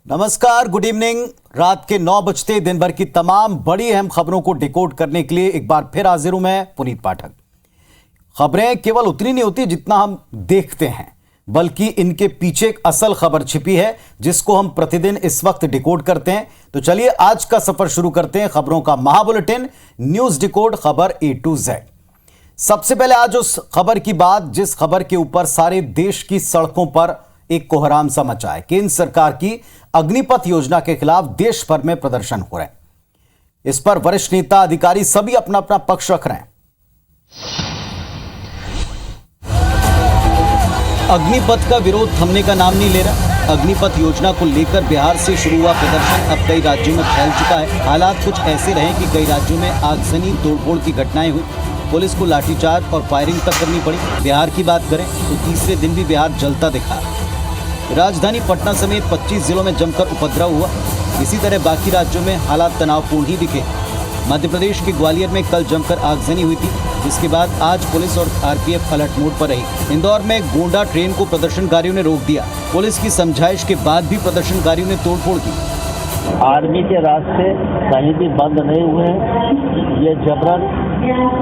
नमस्कार, good evening. रात के 9 बजते दिन भर की तमाम बड़ी अहम खबरों को डिकोड करने के लिए एक बार फिर हाजिर हूं मैं, पुनीत पाठक। खबरें केवल उतनी नहीं होती जितना हम देखते हैं, बल्कि इनके पीछे एक असल खबर छिपी है जिसको हम प्रतिदिन इस वक्त डिकोड करते हैं। तो चलिए आज का सफर शुरू करते हैं खबरों का महाबुलेटिन न्यूज डिकोड, खबर A to Z। सबसे पहले आज उस खबर की बात जिस खबर के ऊपर सारे देश की सड़कों पर एक कोहराम सा मचा है। केंद्र सरकार की अग्निपथ योजना के खिलाफ देश भर में प्रदर्शन हो रहे हैं। इस पर वरिष्ठ नेता अधिकारी सभी अपना अपना पक्ष रख रहे हैं। अग्निपथ का विरोध थमने का नाम नहीं ले रहा। अग्निपथ योजना को लेकर बिहार से शुरू हुआ प्रदर्शन अब कई राज्यों में फैल चुका है। हालात कुछ ऐसे रहे कि कई राज्यों में आगजनी, तोड़फोड़ की घटनाएं हुई। पुलिस को लाठीचार्ज और फायरिंग तक करनी पड़ी। बिहार की बात करें तो तीसरे दिन भी बिहार जलता दिखा। राजधानी पटना समेत 25 जिलों में जमकर उपद्रव हुआ। इसी तरह बाकी राज्यों में हालात तनावपूर्ण ही दिखे। मध्य प्रदेश के ग्वालियर में कल जमकर आगजनी हुई थी, जिसके बाद आज पुलिस और आरपीएफ अलर्ट मोड पर रही। इंदौर में गोंडा ट्रेन को प्रदर्शनकारियों ने रोक दिया। पुलिस की समझाइश के बाद भी प्रदर्शनकारियों ने तोड़फोड़ की। आर्मी के रास्ते कहीं भी बंद नहीं हुए हैं। ये जबरन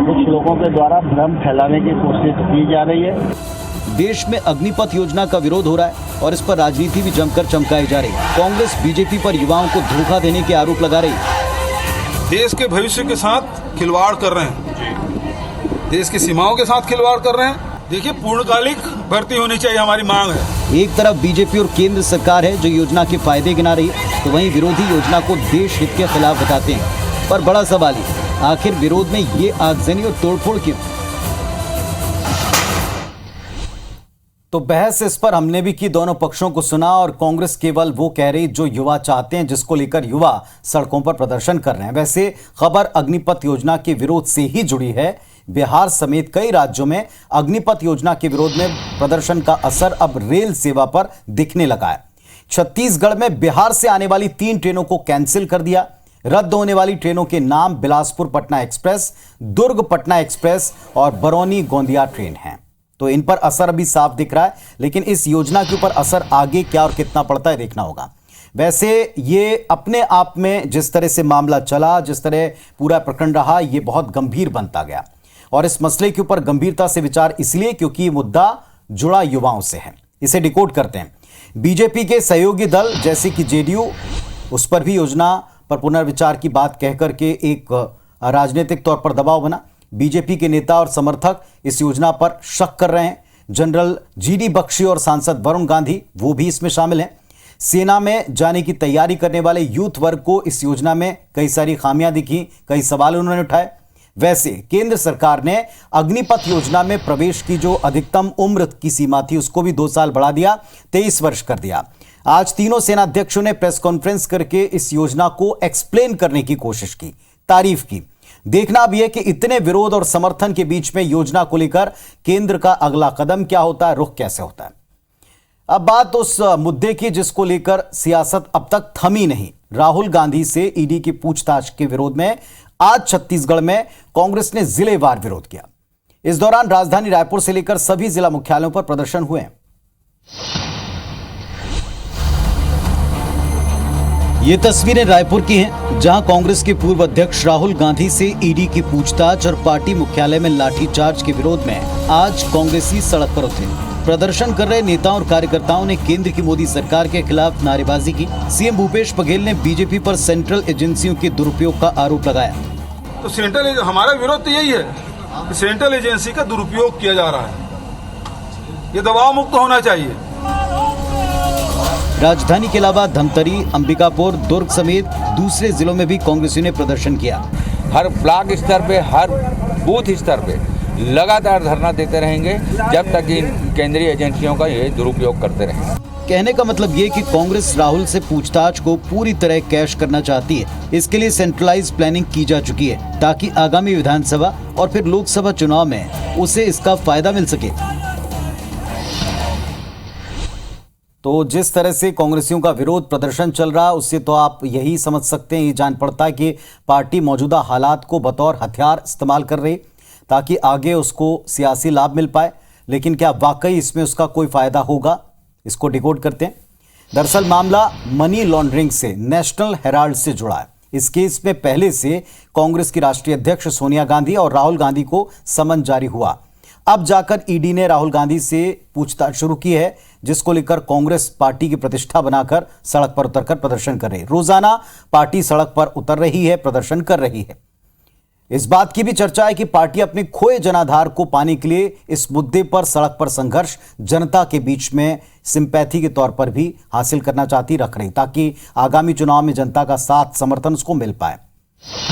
कुछ लोगों के द्वारा भ्रम फैलाने की कोशिश की जा रही है। देश में अग्निपथ योजना का विरोध हो रहा है और इस पर राजनीति भी जमकर चमकाई जा रही है। कांग्रेस बीजेपी पर युवाओं को धोखा देने के आरोप लगा रही है। देश के भविष्य के साथ खिलवाड़ कर रहे हैं, देश की सीमाओं के साथ खिलवाड़ कर रहे हैं। देखिए, पूर्णकालिक भर्ती होनी चाहिए, हमारी मांग है। एक तरफ बीजेपी और केंद्र सरकार है जो योजना के फायदे गिना रही है, तो वहीं विरोधी योजना को देश हित के खिलाफ बताते हैं। पर बड़ा सवाल है, आखिर विरोध में ये आगजनी और तोड़फोड़ क्यों? तो बहस इस पर हमने भी की, दोनों पक्षों को सुना और कांग्रेस केवल वो कह रही जो युवा चाहते हैं, जिसको लेकर युवा सड़कों पर प्रदर्शन कर रहे हैं। वैसे खबर अग्निपथ योजना के विरोध से ही जुड़ी है। बिहार समेत कई राज्यों में अग्निपथ योजना के विरोध में प्रदर्शन का असर अब रेल सेवा पर दिखने लगा है। छत्तीसगढ़ में बिहार से आने वाली 3 ट्रेनों को कैंसिल कर दिया। रद्द होने वाली ट्रेनों के नाम बिलासपुर पटना एक्सप्रेस, दुर्ग पटना एक्सप्रेस और बरौनी गोंदिया ट्रेन हैं। तो इन पर असर अभी साफ दिख रहा है, लेकिन इस योजना के ऊपर असर आगे क्या और कितना पड़ता है देखना होगा। वैसे ये अपने आप में जिस तरह से मामला चला, जिस तरह पूरा प्रकरण रहा, ये बहुत गंभीर बनता गया। और इस मसले के ऊपर गंभीरता से विचार इसलिए क्योंकि ये मुद्दा जुड़ा युवाओं से है। इसे डिकोड करते हैं। बीजेपी के सहयोगी दल जैसे कि जेडीयू, उस पर भी योजना पर पुनर्विचार की बात कहकर के एक राजनीतिक तौर पर दबाव बना। बीजेपी के नेता और समर्थक इस योजना पर शक कर रहे हैं। जनरल जीडी बख्शी और सांसद वरुण गांधी वो भी इसमें शामिल हैं। सेना में जाने की तैयारी करने वाले यूथ वर्ग को इस योजना में कई सारी खामियां दिखी, कई सवाल उन्होंने उठाए। वैसे केंद्र सरकार ने अग्निपथ योजना में प्रवेश की जो अधिकतम उम्र की सीमा थी उसको भी 2 साल बढ़ा दिया, 23 वर्ष कर दिया। आज तीनों सेनाध्यक्षों ने प्रेस कॉन्फ्रेंस करके इस योजना को एक्सप्लेन करने की कोशिश की, तारीफ की। देखना भी है कि इतने विरोध और समर्थन के बीच में योजना को लेकर केंद्र का अगला कदम क्या होता है, रुख कैसे होता है। अब बात उस मुद्दे की जिसको लेकर सियासत अब तक थमी नहीं। राहुल गांधी से ईडी की पूछताछ के विरोध में आज छत्तीसगढ़ में कांग्रेस ने जिलेवार विरोध किया। इस दौरान राजधानी रायपुर से लेकर सभी जिला मुख्यालयों पर प्रदर्शन हुए। ये तस्वीरें रायपुर की हैं, जहां कांग्रेस के पूर्व अध्यक्ष राहुल गांधी से ईडी की पूछताछ और पार्टी मुख्यालय में लाठीचार्ज के विरोध में आज कांग्रेसी सड़क पर उतरे। प्रदर्शन कर रहे नेताओं और कार्यकर्ताओं ने केंद्र की मोदी सरकार के खिलाफ नारेबाजी की। सीएम भूपेश बघेल ने बीजेपी पर सेंट्रल एजेंसियों के दुरुपयोग का आरोप लगाया। तो सेंट्रल, हमारा विरोध तो यही है कि सेंट्रल एजेंसी का दुरुपयोग किया जा रहा है। ये दबाव मुक्त होना चाहिए। राजधानी के अलावा धमतरी, अंबिकापुर, दुर्ग समेत दूसरे जिलों में भी कांग्रेसियों ने प्रदर्शन किया। हर ब्लॉक स्तर पे, हर बूथ स्तर पे लगातार धरना देते रहेंगे जब तक इन केंद्रीय एजेंसियों का ये दुरुपयोग करते रहेंगे। कहने का मतलब ये कि कांग्रेस राहुल से पूछताछ को पूरी तरह कैश करना चाहती है। इसके लिए सेंट्रलाइज प्लानिंग की जा चुकी है ताकि आगामी विधानसभा और फिर लोकसभा चुनाव में उसे इसका फायदा मिल सके। तो जिस तरह से कांग्रेसियों का विरोध प्रदर्शन चल रहा है उससे तो आप यही समझ सकते हैं, ये जान पड़ता है कि पार्टी मौजूदा हालात को बतौर हथियार इस्तेमाल कर रही ताकि आगे उसको सियासी लाभ मिल पाए। लेकिन क्या वाकई इसमें उसका कोई फायदा होगा, इसको डिकोड करते हैं। दरअसल मामला मनी लॉन्ड्रिंग से नेशनल हेराल्ड से जुड़ा है। इस केस में पहले से कांग्रेस की राष्ट्रीय अध्यक्ष सोनिया गांधी और राहुल गांधी को समन जारी हुआ। अब जाकर ईडी ने राहुल गांधी से पूछताछ शुरू की है, जिसको लेकर कांग्रेस पार्टी की प्रतिष्ठा बनाकर सड़क पर उतरकर प्रदर्शन कर रही है। रोजाना पार्टी सड़क पर उतर रही है, प्रदर्शन कर रही है। इस बात की भी चर्चा है कि पार्टी अपने खोए जनाधार को पाने के लिए इस मुद्दे पर सड़क पर संघर्ष जनता के बीच में सिंपैथी के तौर पर भी हासिल करना चाहती रख रही, ताकि आगामी चुनाव में जनता का साथ समर्थन उसको मिल पाए।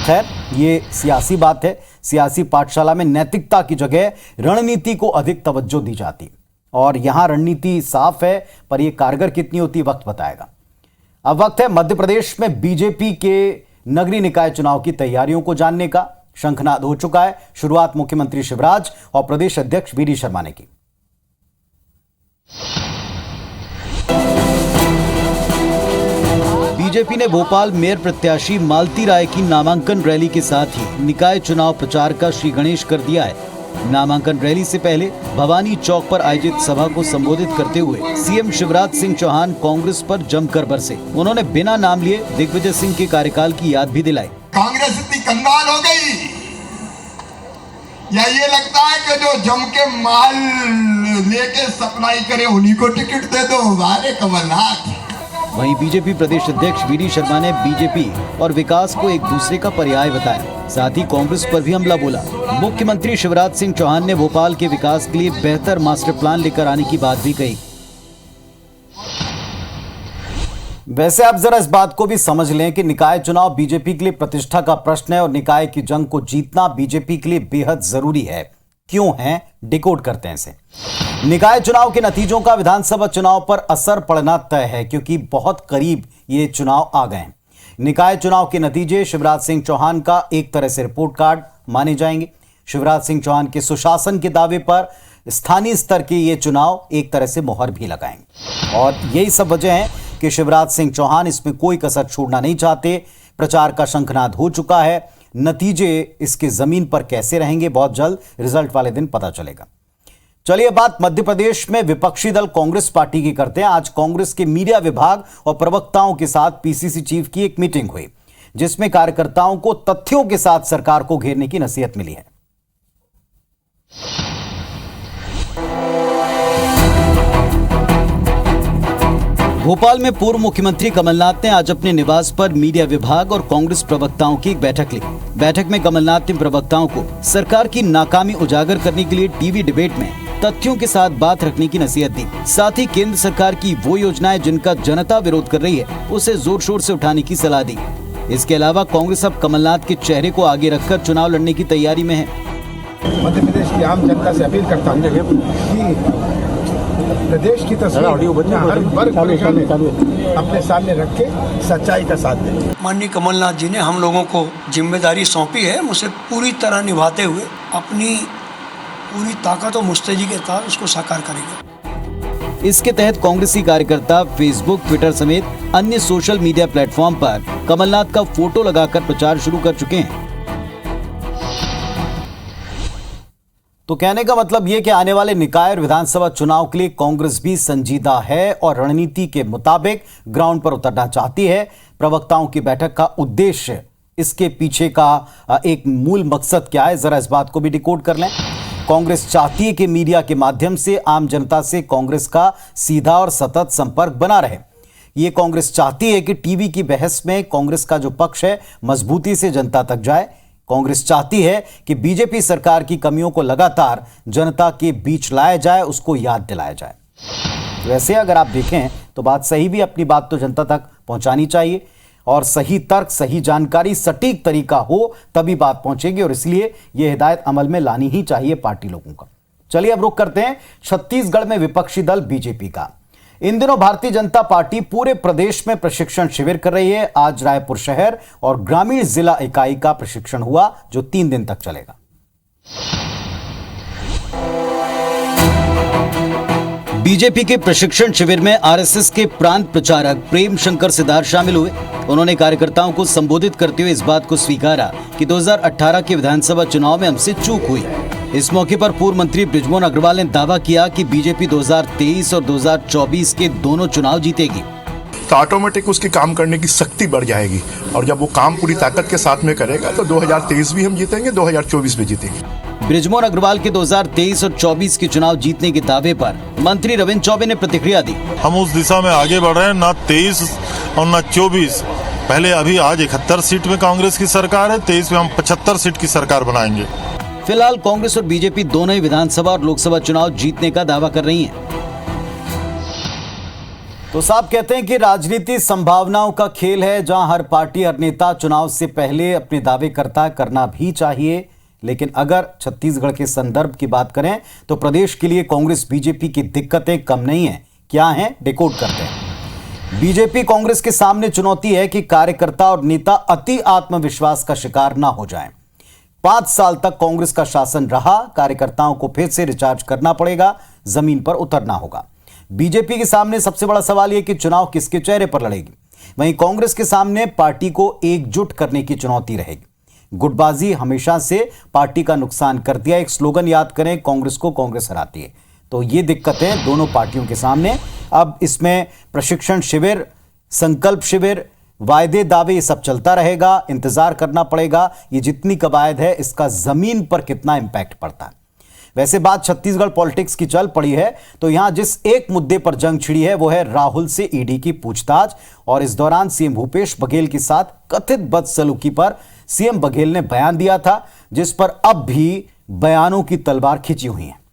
खैर, ये सियासी बात है। सियासी पाठशाला में नैतिकता की जगह रणनीति को अधिक तवज्जो दी जाती और यहां रणनीति साफ है, पर यह कारगर कितनी होती वक्त बताएगा। अब वक्त है मध्य प्रदेश में बीजेपी के नगरीय निकाय चुनाव की तैयारियों को जानने का। शंखनाद हो चुका है। शुरुआत मुख्यमंत्री शिवराज और प्रदेश अध्यक्ष वी.डी. शर्मा ने की। बीजेपी ने भोपाल मेयर प्रत्याशी मालती राय की नामांकन रैली के साथ ही निकाय चुनाव प्रचार का श्री गणेश कर दिया है। नामांकन रैली से पहले भवानी चौक पर आयोजित सभा को संबोधित करते हुए सीएम शिवराज सिंह चौहान कांग्रेस पर जमकर बरसे। उन्होंने बिना नाम लिए दिग्विजय सिंह के कार्यकाल की याद भी दिलाई। कांग्रेस इतनी कंगाल हो गई या ये लगता है कि जो जम के माल लेके सप्लाई करे उन्हीं को टिकट दे दो। वारे कमलनाथ। वहीं बीजेपी प्रदेश अध्यक्ष वी.डी. शर्मा ने बीजेपी और विकास को एक दूसरे का पर्याय बताया। साथ ही कांग्रेस पर भी हमला बोला। मुख्यमंत्री शिवराज सिंह चौहान ने भोपाल के विकास के लिए बेहतर मास्टर प्लान लेकर आने की बात भी कही। वैसे आप जरा इस बात को भी समझ लें कि निकाय चुनाव बीजेपी के लिए प्रतिष्ठा का प्रश्न है और निकाय की जंग को जीतना बीजेपी के लिए बेहद जरूरी है। क्यों है, डिकोड करते हैं इसे। निकाय चुनाव के नतीजों का विधानसभा चुनाव पर असर पड़ना तय है, क्योंकि बहुत करीब ये चुनाव आ गए हैं। निकाय चुनाव के नतीजे शिवराज सिंह चौहान का एक तरह से रिपोर्ट कार्ड माने जाएंगे। शिवराज सिंह चौहान के सुशासन के दावे पर स्थानीय स्तर के ये चुनाव एक तरह से मोहर भी लगाएंगे और यही सब वजह है कि शिवराज सिंह चौहान इसमें कोई कसर छोड़ना नहीं चाहते। प्रचार का शंखनाद हो चुका है। नतीजे इसके जमीन पर कैसे रहेंगे, बहुत जल्द रिजल्ट वाले दिन पता चलेगा। चलिए बात मध्य प्रदेश में विपक्षी दल कांग्रेस पार्टी की करते हैं। आज कांग्रेस के मीडिया विभाग और प्रवक्ताओं के साथ पीसीसी चीफ की एक मीटिंग हुई, जिसमें कार्यकर्ताओं को तथ्यों के साथ सरकार को घेरने की नसीहत मिली है। भोपाल में पूर्व मुख्यमंत्री कमलनाथ ने आज अपने निवास पर मीडिया विभाग और कांग्रेस प्रवक्ताओं की एक बैठक ली। बैठक में कमलनाथ ने प्रवक्ताओं को सरकार की नाकामी उजागर करने के लिए टीवी डिबेट में तथ्यों के साथ बात रखने की नसीहत दी। साथ ही केंद्र सरकार की वो योजनाएं जिनका जनता विरोध कर रही है, उसे जोर शोर से उठाने की सलाह दी। इसके अलावा कांग्रेस अब कमलनाथ के चेहरे को आगे रखकर चुनाव लड़ने की तैयारी में है। मध्य प्रदेश की आम जनता से अपील करता हूँ कि प्रदेश की तस्वीर हर वर्ग अपने सामने रख के सच्चाई का साथ दें। माननीय कमलनाथ जी ने हम लोगों को जिम्मेदारी सौंपी है, उसे पूरी तरह निभाते हुए अपनी पूरी ताकत और मुस्तैदी के साथ उसको साकार करेंगे। इसके तहत कांग्रेसी कार्यकर्ता फेसबुक, ट्विटर समेत अन्य सोशल मीडिया प्लेटफॉर्म पर कमलनाथ का फोटो लगाकर प्रचार शुरू कर चुके हैं। तो कहने का मतलब यह कि आने वाले निकाय और विधानसभा चुनाव के लिए कांग्रेस भी संजीदा है और रणनीति के मुताबिक ग्राउंड पर उतरना चाहती है। प्रवक्ताओं की बैठक का उद्देश्य, इसके पीछे का एक मूल मकसद क्या है, जरा इस बात को भी डिकोड कर लें। कांग्रेस चाहती है कि मीडिया के माध्यम से आम जनता से कांग्रेस का सीधा और सतत संपर्क बना रहे। ये कांग्रेस चाहती है कि टीवी की बहस में कांग्रेस का जो पक्ष है मजबूती से जनता तक जाए। कांग्रेस चाहती है कि बीजेपी सरकार की कमियों को लगातार जनता के बीच लाया जाए, उसको याद दिलाया जाए। वैसे अगर आप देखें तो बात सही भी, अपनी बात तो जनता तक पहुंचानी चाहिए और सही तर्क, सही जानकारी, सटीक तरीका हो तभी बात पहुंचेगी और इसलिए यह हिदायत अमल में लानी ही चाहिए पार्टी लोगों का। चलिए अब रुख करते हैं छत्तीसगढ़ में विपक्षी दल बीजेपी का। इन दिनों भारतीय जनता पार्टी पूरे प्रदेश में प्रशिक्षण शिविर कर रही है। आज रायपुर शहर और ग्रामीण जिला इकाई का प्रशिक्षण हुआ, जो 3 दिन तक चलेगा। बीजेपी के प्रशिक्षण शिविर में आरएसएस के प्रांत प्रचारक प्रेम शंकर सिद्धार शामिल हुए। उन्होंने कार्यकर्ताओं को संबोधित करते हुए इस बात को स्वीकारा कि 2018 के विधानसभा चुनाव में हमसे चूक हुई। इस मौके पर पूर्व मंत्री बृजमोहन अग्रवाल ने दावा किया कि बीजेपी 2023 और 2024 के दोनों चुनाव जीतेगी। तो ऑटोमेटिक उसकी काम करने की शक्ति बढ़ जाएगी, और जब वो काम पूरी ताकत के साथ में करेगा तो 2023 भी हम जीतेंगे, 2024 भी जीतेंगे। बृजमोहन अग्रवाल के 2023 और 24 के चुनाव जीतने के दावे पर मंत्री रविंद्र चौबे ने प्रतिक्रिया दी। हम उस दिशा में आगे बढ़ रहे हैं, ना 23 और ना 24। पहले अभी आज 71 सीट में कांग्रेस की सरकार है, 23 में हम 75 सीट की सरकार बनाएंगे। फिलहाल कांग्रेस और बीजेपी दोनों ही विधानसभा और लोकसभा चुनाव जीतने का दावा कर रही हैं। तो साहब कहते हैं कि राजनीति संभावनाओं का खेल है, जहां हर पार्टी हर नेता चुनाव से पहले अपने दावे करना भी चाहिए। लेकिन अगर छत्तीसगढ़ के संदर्भ की बात करें तो प्रदेश के लिए कांग्रेस बीजेपी की दिक्कतें कम नहीं है। क्या हैं, डिकोड करते हैं। बीजेपी कांग्रेस के सामने चुनौती है कि कार्यकर्ता और नेता अति आत्मविश्वास का शिकार ना हो जाएं। 5 साल तक कांग्रेस का शासन रहा, कार्यकर्ताओं को फिर से रिचार्ज करना पड़ेगा, जमीन पर उतरना होगा। बीजेपी के सामने सबसे बड़ा सवाल यह कि चुनाव किसके चेहरे पर लड़ेगी। वहीं कांग्रेस के सामने पार्टी को एकजुट करने की चुनौती रहेगी। गुटबाजी हमेशा से पार्टी का नुकसान कर दिया। एक स्लोगन याद करें, कांग्रेस को कांग्रेस हराती है। तो ये दिक्कतें दोनों पार्टियों के सामने। अब इसमें प्रशिक्षण शिविर, संकल्प शिविर, वायदे दावे, ये सब चलता रहेगा। इंतजार करना पड़ेगा ये जितनी कवायद है इसका जमीन पर कितना इंपैक्ट पड़ता है। वैसे बात छत्तीसगढ़ पॉलिटिक्स की चल पड़ी है तो यहां जिस एक मुद्दे पर जंग छिड़ी है वो है राहुल से ईडी की पूछताछ। और इस दौरान सीएम भूपेश बघेल के साथ कथित बदसलूकी पर सीएम बघेल ने बयान दिया था, जिस पर अब भी बयानों की तलवार खिंची हुई है।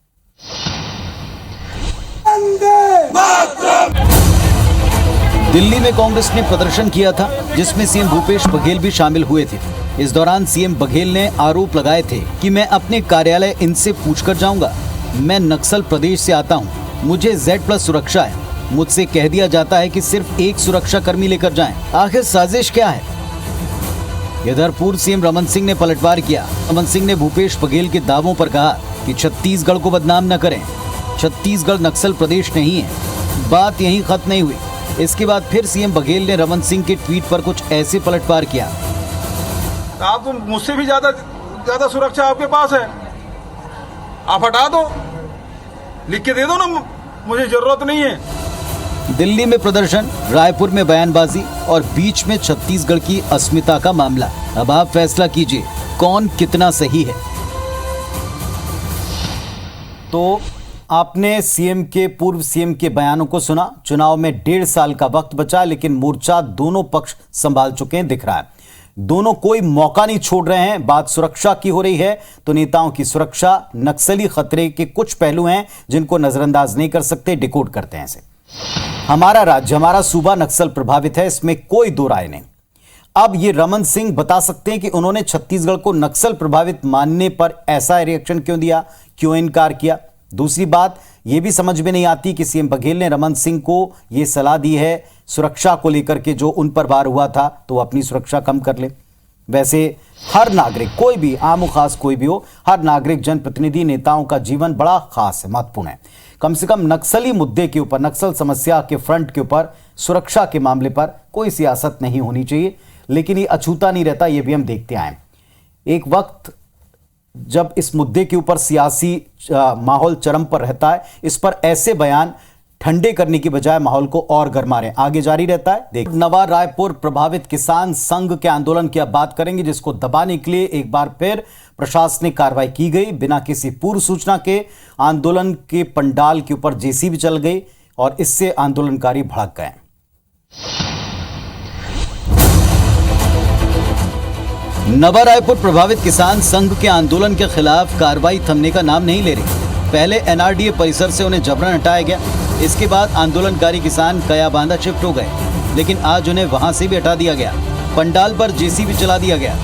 दिल्ली में कांग्रेस ने प्रदर्शन किया था, जिसमें सीएम भूपेश बघेल भी शामिल हुए थे। इस दौरान सीएम बघेल ने आरोप लगाए थे कि मैं अपने कार्यालय इनसे पूछकर जाऊंगा। मैं नक्सल प्रदेश से आता हूं, मुझे Z+ सुरक्षा है। मुझसे कह दिया जाता है कि सिर्फ एक सुरक्षा कर्मी लेकर जाएं। आखिर साजिश क्या है? इधर पूर्व सीएम रमन सिंह ने पलटवार किया। रमन सिंह ने भूपेश बघेल के दावों पर कहा कि छत्तीसगढ़ को बदनाम न करें, छत्तीसगढ़ नक्सल प्रदेश नहीं है। बात यहीं खत्म नहीं हुई। इसके बाद फिर सीएम बघेल ने रमन सिंह के ट्वीट पर कुछ ऐसे पलटवार किया। आप तो मुझसे भी ज्यादा सुरक्षा आपके पास है, आप हटा दो, लिख के दे दो ना, मुझे जरूरत नहीं है। दिल्ली में प्रदर्शन, रायपुर में बयानबाजी और बीच में छत्तीसगढ़ की अस्मिता का मामला। अब आप फैसला कीजिए कौन कितना सही है। तो आपने पूर्व सीएम के बयानों को सुना। चुनाव में 1.5 साल का वक्त बचा, लेकिन मोर्चा दोनों पक्ष संभाल चुके हैं, दिख रहा है। दोनों कोई मौका नहीं छोड़ रहे हैं। बात सुरक्षा की हो रही है तो नेताओं की सुरक्षा, नक्सली खतरे के कुछ पहलू हैं जिनको नजरअंदाज नहीं कर सकते, डिकोड करते हैं इसे। हमारा राज्य, हमारा सूबा नक्सल प्रभावित है, इसमें कोई दो राय नहीं। अब ये रमन सिंह बता सकते हैं कि उन्होंने छत्तीसगढ़ को नक्सल प्रभावित मानने पर ऐसा रिएक्शन क्यों दिया, क्यों इनकार किया। दूसरी बात यह भी समझ में नहीं आती कि सीएम बघेल ने रमन सिंह को यह सलाह दी है सुरक्षा को लेकर के, जो उन पर वार हुआ था तो अपनी सुरक्षा कम कर ले। वैसे हर नागरिक, कोई भी आम खास कोई भी हो, हर नागरिक, जनप्रतिनिधि, नेताओं का जीवन बड़ा खास है, महत्वपूर्ण है। कम से कम नक्सली मुद्दे के ऊपर, नक्सल समस्या के फ्रंट के ऊपर, सुरक्षा के मामले पर कोई सियासत नहीं होनी चाहिए। लेकिन ये अछूता नहीं रहता, ये भी हम देखते आए। एक वक्त जब इस मुद्दे के ऊपर सियासी माहौल चरम पर रहता है, इस पर ऐसे बयान ठंडे करने की बजाय माहौल को और गर्मा रहे, आगे जारी रहता है। देख, नवा रायपुर प्रभावित किसान संघ के आंदोलन की अब बात करेंगे, जिसको दबाने के लिए एक बार फिर प्रशासनिक कार्रवाई की गई। बिना किसी पूर्व सूचना के आंदोलन के पंडाल के ऊपर जेसीबी चल गई और इससे आंदोलनकारी भड़क गए। नवा रायपुर प्रभावित किसान संघ के आंदोलन के खिलाफ कार्रवाई थमने का नाम नहीं ले रही। पहले एनआरडीए परिसर से उन्हें जबरन हटाया गया, इसके बाद आंदोलनकारी किसान कयाबांधा शिफ्ट हो गए, लेकिन आज उन्हें वहां से भी हटा दिया गया। पंडाल पर जेसीबी चला दिया गया।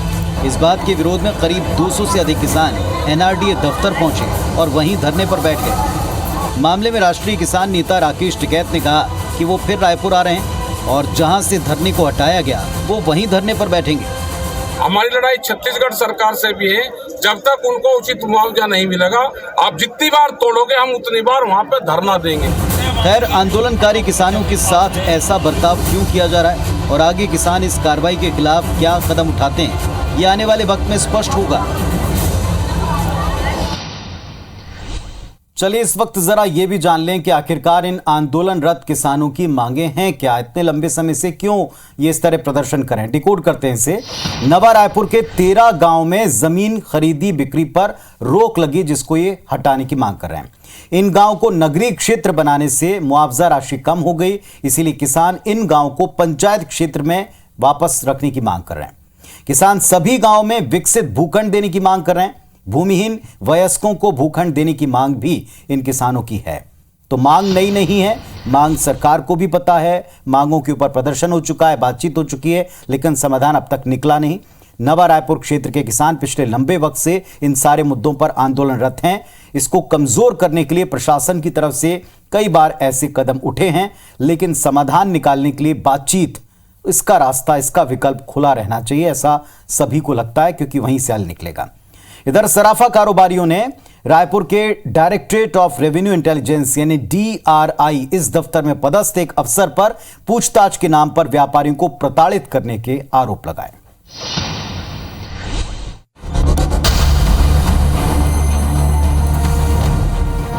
इस बात के विरोध में करीब 200 से अधिक किसान एनआरडीए दफ्तर पहुंचे और वहीं धरने पर बैठ गए। मामले में राष्ट्रीय किसान नेता राकेश टिकैत ने कहा कि वो फिर रायपुर आ रहे हैं और जहां से धरने को हटाया गया वो वहीं धरने पर बैठेंगे। हमारी लड़ाई छत्तीसगढ़ सरकार से भी है। जब तक उनको उचित मुआवजा नहीं मिलेगा, आप जितनी बार तोड़ोगे हम उतनी बार वहां पे धरना देंगे। खैर, आंदोलनकारी किसानों के साथ ऐसा बर्ताव क्यों किया जा रहा है और आगे किसान इस कार्रवाई के खिलाफ क्या कदम उठाते हैं, ये आने वाले वक्त में स्पष्ट होगा। चलिए इस वक्त जरा ये भी जान लें कि आखिरकार इन आंदोलनरत किसानों की मांगे हैं क्या, इतने लंबे समय से क्यों ये इस तरह प्रदर्शन करें। डिकोड करते हैं इसे। नवा रायपुर के 13 गांव में जमीन खरीदी बिक्री पर रोक लगी, जिसको ये हटाने की मांग कर रहे हैं। इन गांव को नगरीय क्षेत्र बनाने से मुआवजा राशि कम हो गई, इसीलिए किसान इन गांव को पंचायत क्षेत्र में वापस रखने की मांग कर रहे हैं। किसान सभी गांव में विकसित भूखंड देने की मांग कर रहे हैं। भूमिहीन वयस्कों को भूखंड देने की मांग भी इन किसानों की है। तो मांग नई नहीं है, मांग सरकार को भी पता है। मांगों के ऊपर प्रदर्शन हो चुका है, बातचीत हो चुकी है, लेकिन समाधान अब तक निकला नहीं। नवा रायपुर क्षेत्र के किसान पिछले लंबे वक्त से इन सारे मुद्दों पर आंदोलनरत हैं। इसको कमजोर करने के लिए प्रशासन की तरफ से कई बार ऐसे कदम उठे हैं, लेकिन समाधान निकालने के लिए बातचीत, इसका रास्ता, इसका विकल्प खुला रहना चाहिए, ऐसा सभी को लगता है, क्योंकि वहीं से हल निकलेगा। इधर सराफा कारोबारियों ने रायपुर के डायरेक्टरेट ऑफ रेवेन्यू इंटेलिजेंस यानी DRI इस दफ्तर में पदस्थ एक अफसर पर पूछताछ के नाम पर व्यापारियों को प्रताड़ित करने के आरोप लगाए।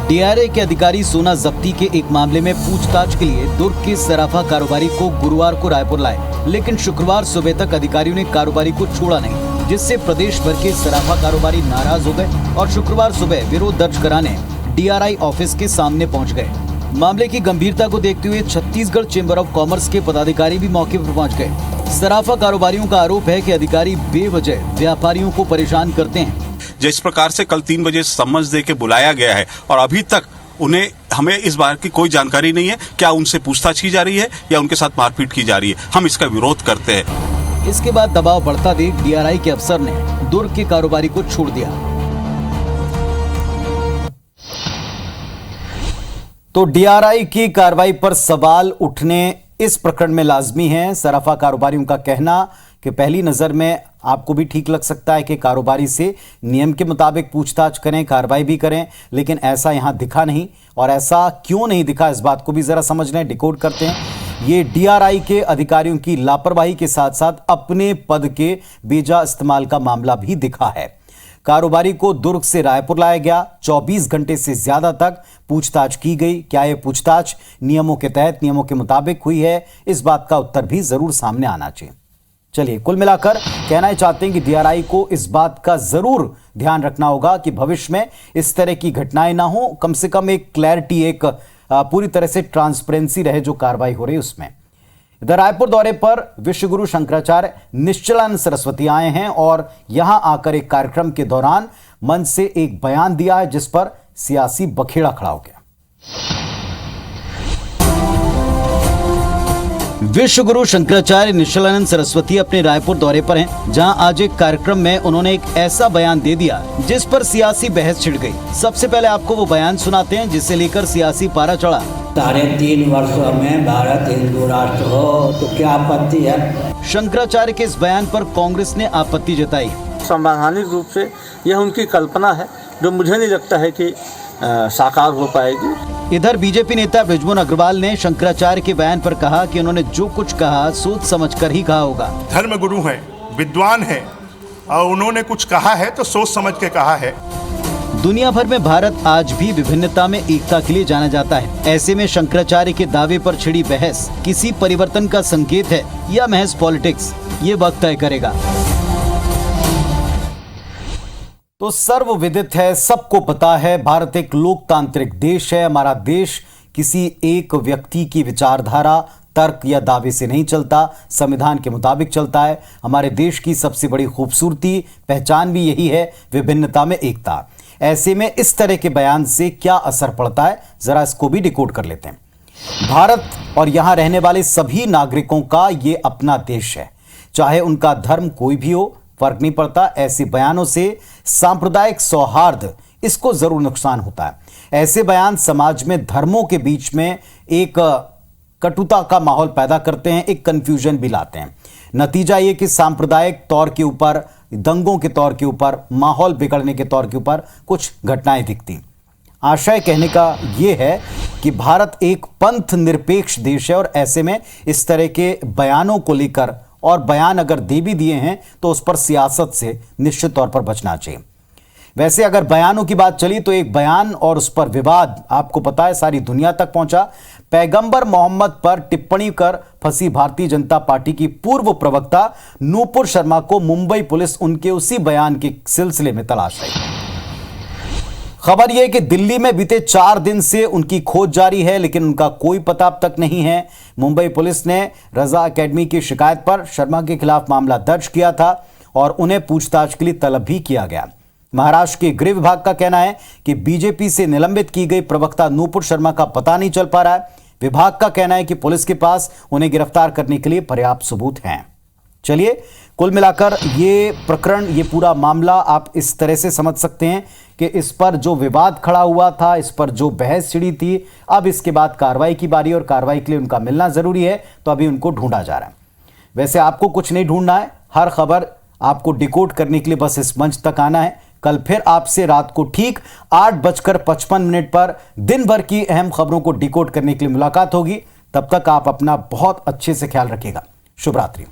DRI के अधिकारी सोना जब्ती के एक मामले में पूछताछ के लिए दुर्ग के सराफा कारोबारी को गुरुवार को रायपुर लाए, लेकिन शुक्रवार सुबह तक अधिकारियों ने कारोबारी को छोड़ा नहीं, जिससे प्रदेश भर के सराफा कारोबारी नाराज हो गए और शुक्रवार सुबह विरोध दर्ज कराने DRI ऑफिस के सामने पहुंच गए। मामले की गंभीरता को देखते हुए छत्तीसगढ़ चेंबर ऑफ कॉमर्स के पदाधिकारी भी मौके पर पहुंच गए। सराफा कारोबारियों का आरोप है कि अधिकारी बेवजह व्यापारियों को परेशान करते हैं। जिस प्रकार से कल 3 बजे समझ दे के बुलाया गया है और अभी तक हमें इस बार की कोई जानकारी नहीं है, क्या उनसे पूछताछ की जा रही है या उनके साथ मारपीट की जा रही है। हम इसका विरोध करते हैं। इसके बाद दबाव बढ़ता देख DRI के अफसर ने दुर्ग के कारोबारी को छोड़ दिया। तो DRI की कार्रवाई पर सवाल उठने इस प्रकरण में लाजमी है। सराफा कारोबारियों का कहना कि पहली नजर में आपको भी ठीक लग सकता है कि कारोबारी से नियम के मुताबिक पूछताछ करें, कार्रवाई भी करें, लेकिन ऐसा यहां दिखा नहीं। और ऐसा क्यों नहीं दिखा, इस बात को भी जरा समझ लें, डिकोड करते हैं। ये DRI के अधिकारियों की लापरवाही के साथ साथ अपने पद के बेजा इस्तेमाल का मामला भी दिखा है। कारोबारी को दुर्ग से रायपुर लाया गया, 24 घंटे से ज्यादा तक पूछताछ की गई। क्या यह पूछताछ नियमों के तहत, नियमों के मुताबिक हुई है, इस बात का उत्तर भी जरूर सामने आना चाहिए। चलिए, कुल मिलाकर कहना ही चाहते हैं कि DRI को इस बात का जरूर ध्यान रखना होगा कि भविष्य में इस तरह की घटनाएं ना हो। कम से कम एक क्लैरिटी, एक पूरी तरह से ट्रांसपेरेंसी रहे जो कार्रवाई हो रही है उसमें। इधर रायपुर दौरे पर विश्वगुरु शंकराचार्य निश्चलानंद सरस्वती आए हैं और यहां आकर एक कार्यक्रम के दौरान मंच से एक बयान दिया है, जिस पर सियासी बखेड़ा खड़ा हो गया। विश्वगुरु शंकराचार्य निश्चलानंद सरस्वती अपने रायपुर दौरे पर हैं, जहां आज एक कार्यक्रम में उन्होंने एक ऐसा बयान दे दिया जिस पर सियासी बहस छिड़ गई। सबसे पहले आपको वो बयान सुनाते हैं जिसे लेकर सियासी पारा चढ़ा। 3.5 वर्षों में भारत हिंदू राष्ट्र हो तो क्या आपत्ति है? शंकराचार्य के इस बयान पर कांग्रेस ने आपत्ति जताई। संवैधानिक रूप से यह उनकी कल्पना है जो मुझे नहीं लगता है कि साकार हो पाएगी। इधर बीजेपी नेता बृजमोहन अग्रवाल ने शंकराचार्य के बयान पर कहा कि उन्होंने जो कुछ कहा सोच समझकर ही कहा होगा। धर्म गुरु हैं, विद्वान हैं और उन्होंने कुछ कहा है तो सोच समझ के कहा है। दुनिया भर में भारत आज भी विभिन्नता में एकता के लिए जाना जाता है। ऐसे में शंकराचार्य के दावे पर छिड़ी बहस किसी परिवर्तन का संकेत है या महज पॉलिटिक्स, ये वक्त तय करेगा। तो सर्वविदित है, सबको पता है, भारत एक लोकतांत्रिक देश है। हमारा देश किसी एक व्यक्ति की विचारधारा, तर्क या दावे से नहीं चलता, संविधान के मुताबिक चलता है। हमारे देश की सबसे बड़ी खूबसूरती, पहचान भी यही है, विभिन्नता में एकता। ऐसे में इस तरह के बयान से क्या असर पड़ता है, जरा इसको भी डिकोड कर लेते हैं। भारत और यहां रहने वाले सभी नागरिकों का ये अपना देश है, चाहे उनका धर्म कोई भी हो, फर्क नहीं पड़ता। ऐसे बयानों से सांप्रदायिक सौहार्द, इसको जरूर नुकसान होता है। ऐसे बयान समाज में धर्मों के बीच में एक कटुता का माहौल पैदा करते हैं, एक कंफ्यूजन भी लाते हैं। नतीजा ये कि सांप्रदायिक तौर के ऊपर, दंगों के तौर के ऊपर, माहौल बिगड़ने के तौर के ऊपर कुछ घटनाएं दिखती। आशय कहने का यह है कि भारत एक पंथ निरपेक्ष देश है और ऐसे में इस तरह के बयानों को लेकर, और बयान अगर दे भी दिए हैं तो उस पर सियासत से निश्चित तौर पर बचना चाहिए। वैसे अगर बयानों की बात चली तो एक बयान और उस पर विवाद आपको पता है सारी दुनिया तक पहुंचा। पैगंबर मोहम्मद पर टिप्पणी कर फंसी भारतीय जनता पार्टी की पूर्व प्रवक्ता नूपुर शर्मा को मुंबई पुलिस उनके उसी बयान के सिलसिले में तलाश रही है। खबर यह कि दिल्ली में बीते 4 दिन से उनकी खोज जारी है, लेकिन उनका कोई पता अब तक नहीं है। मुंबई पुलिस ने रजा एकेडमी की शिकायत पर शर्मा के खिलाफ मामला दर्ज किया था और उन्हें पूछताछ के लिए तलब भी किया गया। महाराष्ट्र के गृह विभाग का कहना है कि बीजेपी से निलंबित की गई प्रवक्ता नूपुर शर्मा का पता नहीं चल पा रहा है। विभाग का कहना है कि पुलिस के पास उन्हें गिरफ्तार करने के लिए पर्याप्त सबूत हैं। चलिए, कुल मिलाकर ये प्रकरण, ये पूरा मामला आप इस तरह से समझ सकते हैं कि इस पर जो विवाद खड़ा हुआ था, इस पर जो बहस छिड़ी थी, अब इसके बाद कार्रवाई की बारी और कार्रवाई के लिए उनका मिलना जरूरी है, तो अभी उनको ढूंढा जा रहा है। वैसे आपको कुछ नहीं ढूंढना है, हर खबर आपको डिकोड करने के लिए बस इस मंच तक आना है। कल फिर आपसे रात को ठीक 8:55 पर दिन भर की अहम खबरों को डिकोड करने के लिए मुलाकात होगी। तब तक आप अपना बहुत अच्छे से ख्याल रखिएगा। शुभ रात्रि।